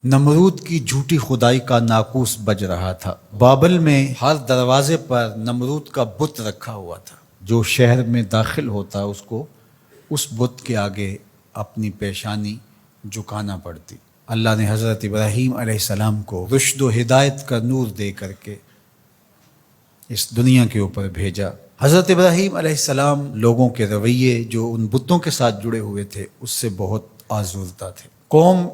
نمرود کی جھوٹی خدائی کا ناقوس بج رہا تھا۔ بابل میں ہر دروازے پر نمرود کا بت رکھا ہوا تھا۔ جو شہر میں داخل ہوتا اس کو اس بت کے آگے اپنی پیشانی جھکانا پڑتی۔ اللہ نے حضرت ابراہیم علیہ السلام کو رشد و ہدایت کا نور دے کر کے اس دنیا کے اوپر بھیجا۔ حضرت ابراہیم علیہ السلام لوگوں کے رویے جو ان بتوں کے ساتھ جڑے ہوئے تھے اس سے بہت آزردہ تھے۔ قوم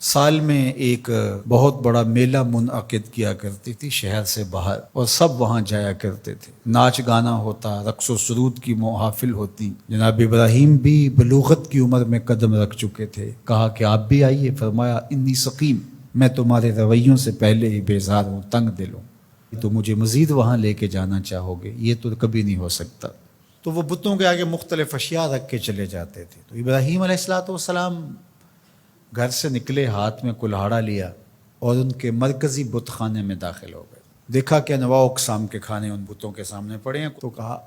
سال میں ایک بہت بڑا میلہ منعقد کیا کرتی تھی شہر سے باہر، اور سب وہاں جایا کرتے تھے۔ ناچ گانا ہوتا، رقص و سرود کی محافل ہوتی۔ جناب ابراہیم بھی بلوغت کی عمر میں قدم رکھ چکے تھے۔ کہا کہ آپ بھی آئیے۔ فرمایا انی سقیم، میں تمہارے رویوں سے پہلے ہی بیزار ہوں، تنگ دل ہوں، تو مجھے مزید وہاں لے کے جانا چاہو گے؟ یہ تو کبھی نہیں ہو سکتا۔ تو وہ بتوں کے آگے مختلف اشیاء رکھ کے چلے جاتے تھے۔ تو ابراہیم علیہ السلام گھر سے نکلے، ہاتھ میں کلہاڑا لیا اور ان کے مرکزی بت خانے میں داخل ہو گئے۔ دیکھا کہ انواع اقسام کے کھانے ان بتوں کے سامنے پڑے ہیں، تو کہا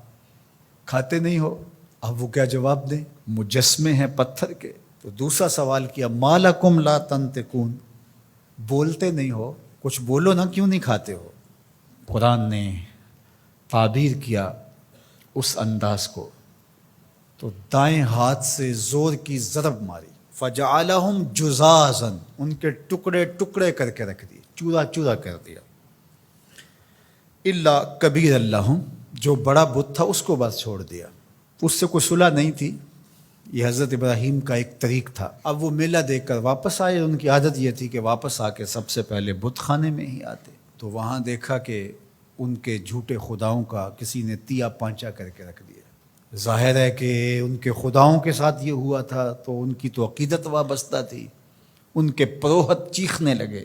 کھاتے نہیں ہو؟ اب وہ کیا جواب دیں؟ مجسمے ہیں پتھر کے۔ تو دوسرا سوال کیا، ما لکم لا تنطقون، بولتے نہیں ہو، کچھ بولو نا، کیوں نہیں کھاتے ہو؟ قرآن نے تعبیر کیا اس انداز کو، تو دائیں ہاتھ سے زور کی ضرب ماری، فجعلہم جزازا، ان کے ٹکڑے ٹکڑے کر کے رکھ دیے، چورا چورا کر دیا۔ الا کبیر اللہم، جو بڑا بت تھا اس کو بس چھوڑ دیا، اس سے کوئی صلح نہیں تھی۔ یہ حضرت ابراہیم کا ایک طریق تھا۔ اب وہ میلہ دیکھ کر واپس آئے۔ ان کی عادت یہ تھی کہ واپس آ کے سب سے پہلے بت خانے میں ہی آتے۔ تو وہاں دیکھا کہ ان کے جھوٹے خداؤں کا کسی نے تیا پانچا کر کے رکھ دیا۔ ظاہر ہے کہ ان کے خداؤں کے ساتھ یہ ہوا تھا تو ان کی تو عقیدت وابستہ تھی۔ ان کے پروہت چیخنے لگے،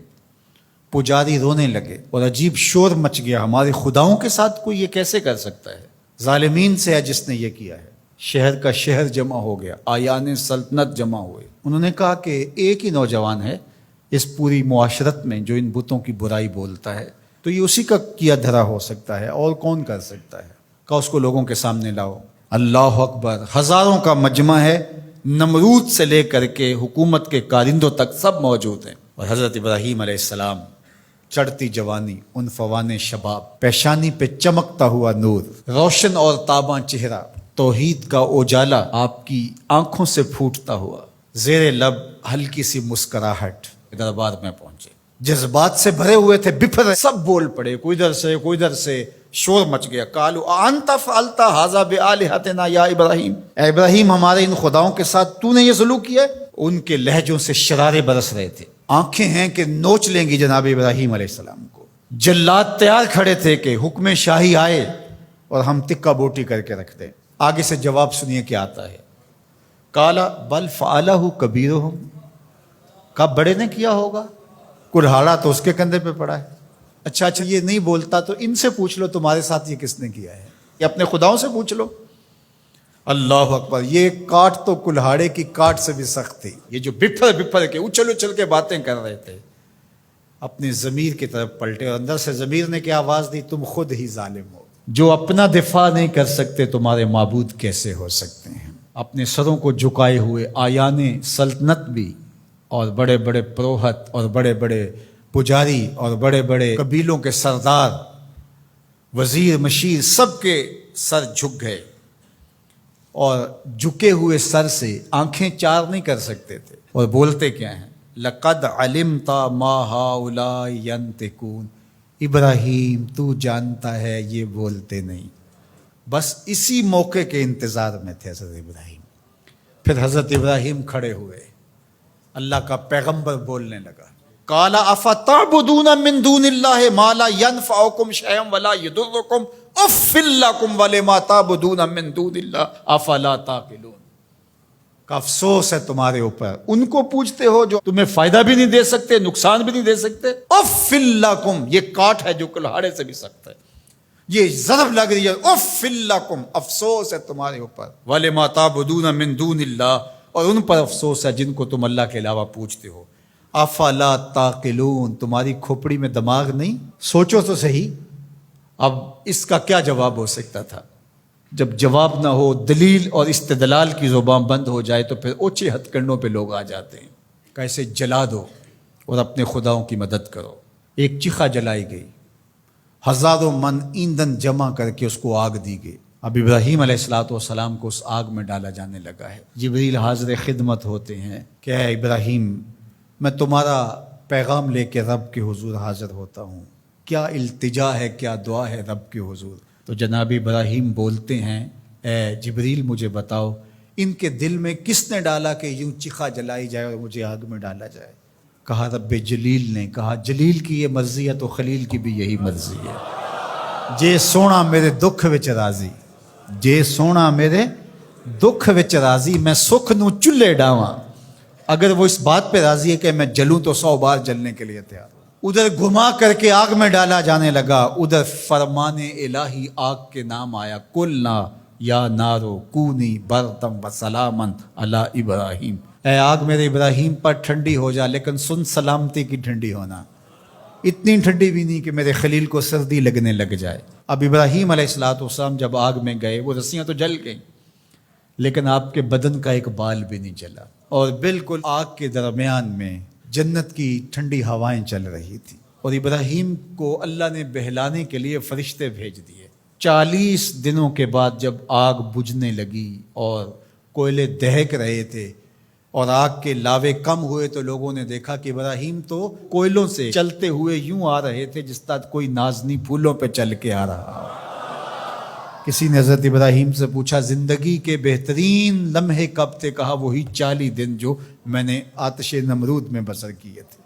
پجاری رونے لگے، اور عجیب شور مچ گیا، ہمارے خداؤں کے ساتھ کوئی یہ کیسے کر سکتا ہے؟ ظالمین سے ہے جس نے یہ کیا ہے۔ شہر کا شہر جمع ہو گیا، آیان سلطنت جمع ہوئے۔ انہوں نے کہا کہ ایک ہی نوجوان ہے اس پوری معاشرت میں جو ان بتوں کی برائی بولتا ہے، تو یہ اسی کا کیا دھرا ہو سکتا ہے، اور کون کر سکتا ہے؟ کہ اس کو لوگوں کے سامنے لاؤ۔ اللہ اکبر، ہزاروں کا مجمع ہے، نمرود سے لے کر کے حکومت کے کارندوں تک سب موجود ہیں۔ اور حضرت ابراہیم علیہ السلام، چڑھتی جوانی، عنفوان شباب، پیشانی پہ چمکتا ہوا نور، روشن اور تاباں چہرہ، توحید کا اجالا آپ کی آنکھوں سے پھوٹتا ہوا، زیر لب ہلکی سی مسکراہٹ، دربار میں پہنچے۔ جذبات سے بھرے ہوئے تھے، بفر رہے، سب بول پڑے، کوئی ادھر سے کوئی ادھر سے، شور مچ گیا۔ قالوا انت فعلت هذا بآلهتنا یا ابراہیم، اے ابراہیم ہمارے ان خداؤں کے ساتھ تو نے یہ سلوک کیا ہے؟ ان کے لہجوں سے شرارے برس رہے تھے، آنکھیں ہیں کہ نوچ لیں گی جناب ابراہیم علیہ السلام کو۔ جلاد تیار کھڑے تھے کہ حکم شاہی آئے اور ہم تکہ بوٹی کر کے رکھ دیں۔ آگے سے جواب سنیے کیا آتا ہے۔ قال بل فعلہ کبیرہم، کب بڑے نے کیا ہوگا، کلہاڑا تو اس کے کندھے پہ پڑا ہے۔ اچھا یہ نہیں بولتا تو ان سے پوچھ لو تمہارے ساتھ یہ کس نے کیا ہے، یہ اپنے خداؤں سے پوچھ لو۔ اللہ اکبر، یہ کاٹ تو کلہاڑے کی کاٹ سے بھی سخت تھی۔ یہ جو بپھر کے اچھل اچھل کے باتیں کر رہے تھے، اپنے ضمیر کی طرف پلٹے، اور اندر سے ضمیر نے کیا آواز دی، تم خود ہی ظالم ہو، جو اپنا دفاع نہیں کر سکتے تمہارے معبود کیسے ہو سکتے ہیں؟ اپنے سروں کو جھکائے ہوئے آیان سلطنت بھی، اور بڑے بڑے پروہت، اور بڑے بڑے پجاری، اور بڑے بڑے قبیلوں کے سردار، وزیر مشیر، سب کے سر جھک گئے، اور جھکے ہوئے سر سے آنکھیں چار نہیں کر سکتے تھے، اور بولتے کیا ہیں، لقد علمت ما هؤلاء ينطقون، ابراہیم تو جانتا ہے یہ بولتے نہیں۔ بس اسی موقع کے انتظار میں تھے حضرت ابراہیم۔ پھر حضرت ابراہیم کھڑے ہوئے، اللہ کا پیغمبر بولنے لگا، قال افتعبدون من دون اللہ ما لا ينفعکم شیئا ولا یضرکم اف لکم ولما تعبدون من دون اللہ افلا تعقلون۔ کا افسوس ہے تمہارے اوپر، ان کو پوجتے ہو جو تمہیں فائدہ بھی نہیں دے سکتے، نقصان بھی نہیں دے سکتے۔ اف لکم، یہ کاٹ ہے جو کلہاڑے سے بھی سخت ہے، یہ ضرب لگ رہی ہے، اف لکم، افسوس ہے تمہارے اوپر، ولما تعبدون من دون اللہ، اور ان پر افسوس ہے جن کو تم اللہ کے علاوہ پوجتے ہو۔ افلا تعقلون، تمہاری کھوپڑی میں دماغ نہیں؟ سوچو تو صحیح۔ اب اس کا کیا جواب ہو سکتا تھا؟ جب جواب نہ ہو، دلیل اور استدلال کی زبان بند ہو جائے تو پھر اوچے ہتھ کنڈوں پہ لوگ آ جاتے ہیں، کیسے جلا دو، اور اپنے خداؤں کی مدد کرو۔ ایک چیخا جلائی گئی، ہزاروں من ایندھن جمع کر کے اس کو آگ دی گئی۔ اب ابراہیم علیہ السلام کو اس آگ میں ڈالا جانے لگا ہے۔ جبریل حاضر خدمت ہوتے ہیں کہ اے ابراہیم، میں تمہارا پیغام لے کے رب کے حضور حاضر ہوتا ہوں، کیا التجا ہے، کیا دعا ہے رب کے حضور؟ تو جناب ابراہیم بولتے ہیں اے جبریل مجھے بتاؤ ان کے دل میں کس نے ڈالا کہ یوں چیخا جلائی جائے اور مجھے آگ میں ڈالا جائے؟ کہا رب جلیل نے۔ کہا جلیل کی یہ مرضی ہے تو خلیل کی بھی یہی مرضی ہے۔ جے سونا میرے دکھ وچ راضی، جے سونا میرے دکھ وچ راضی، میں سکھ نو چلے ڈاواں۔ اگر وہ اس بات پہ راضی ہے کہ میں جلوں تو 100 بار جلنے کے لیے تیار ہوں۔ ادھر گھما کر کے آگ میں ڈالا جانے لگا، ادھر فرمان الہی آگ کے نام آیا، قلنا یا نارو کونی برتم و سلامن علی ابراہیم۔ اے آگ میرے ابراہیم پر ٹھنڈی ہو جا، لیکن سن سلامتی کی ٹھنڈی ہونا، اتنی ٹھنڈی بھی نہیں کہ میرے خلیل کو سردی لگنے لگ جائے۔ اب ابراہیم علیہ السلام جب آگ میں گئے، وہ رسیاں تو جل گئیں لیکن آپ کے بدن کا ایک بال بھی نہیں جلا، اور بالکل آگ کے درمیان میں جنت کی ٹھنڈی ہوائیں چل رہی تھی، اور ابراہیم کو اللہ نے بہلانے کے لیے فرشتے بھیج دیے۔ 40 دنوں کے بعد جب آگ بجھنے لگی اور کوئلے دہک رہے تھے اور آگ کے لاوے کم ہوئے، تو لوگوں نے دیکھا کہ ابراہیم تو کوئلوں سے چلتے ہوئے یوں آ رہے تھے جس طرح کوئی نازنی پھولوں پہ چل کے آ رہا۔ کسی نے حضرت ابراہیم سے پوچھا زندگی کے بہترین لمحے کب تھے؟ کہا وہی 40 دن جو میں نے آتش نمرود میں بسر کیے تھے۔